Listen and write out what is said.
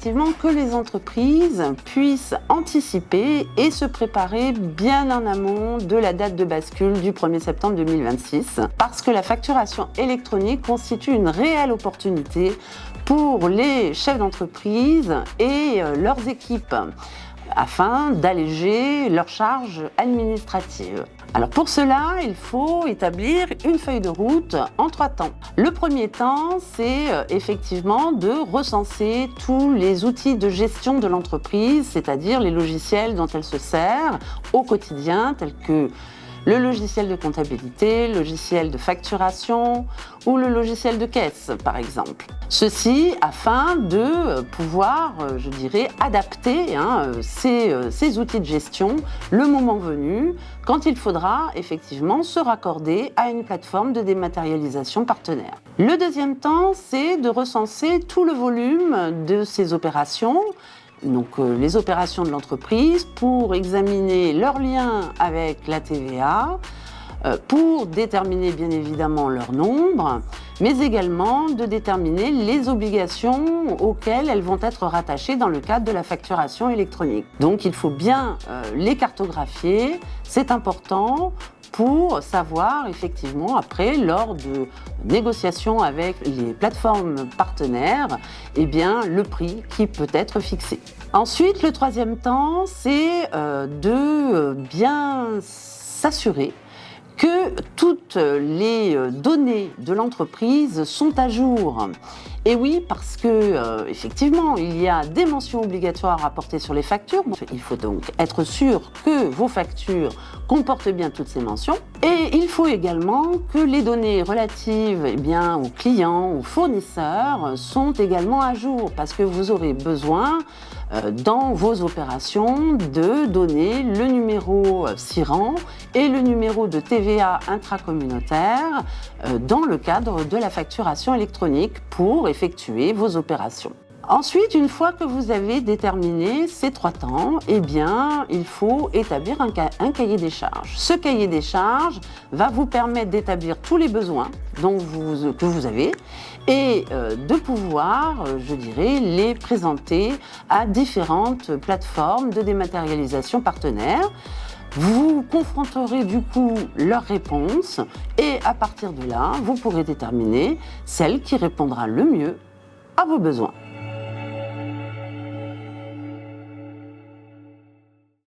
effectivement que les entreprises puissent anticiper et se préparer bien en amont de la date de bascule du 1er septembre 2026, parce que la facturation électronique constitue une réelle opportunité pour les chefs d'entreprise et leurs équipes, afin d'alléger leurs charges administratives. Alors pour cela, il faut établir une feuille de route en 3 temps. Le premier temps, c'est effectivement de recenser tous les outils de gestion de l'entreprise, c'est-à-dire les logiciels dont elle se sert au quotidien, tels que le logiciel de comptabilité, le logiciel de facturation ou le logiciel de caisse, par exemple. Ceci afin de pouvoir, adapter ces outils de gestion le moment venu, quand il faudra effectivement se raccorder à une plateforme de dématérialisation partenaire. Le deuxième temps, c'est de recenser tout le volume de ces opérations, donc les opérations de l'entreprise, pour examiner leur lien avec la TVA, pour déterminer bien évidemment leur nombre, mais également de déterminer les obligations auxquelles elles vont être rattachées dans le cadre de la facturation électronique. Donc il faut bien les cartographier, c'est important pour savoir effectivement après, lors de négociations avec les plateformes partenaires, le prix qui peut être fixé. Ensuite, le troisième temps, c'est de bien s'assurer que toutes les données de l'entreprise sont à jour. Et oui, parce que effectivement, il y a des mentions obligatoires à apporter sur les factures. Il faut donc être sûr que vos factures comportent bien toutes ces mentions. Et il faut également que les données relatives aux clients, aux fournisseurs, sont également à jour, parce que vous aurez besoin dans vos opérations de donner le numéro SIRAN et le numéro de TVA intracommunautaire dans le cadre de la facturation électronique pour effectuer vos opérations. Ensuite, une fois que vous avez déterminé ces 3 temps, il faut établir un cahier des charges. Ce cahier des charges va vous permettre d'établir tous les besoins que vous avez et de pouvoir, les présenter à différentes plateformes de dématérialisation partenaires. Vous confronterez du coup leurs réponses et à partir de là, vous pourrez déterminer celle qui répondra le mieux à vos besoins.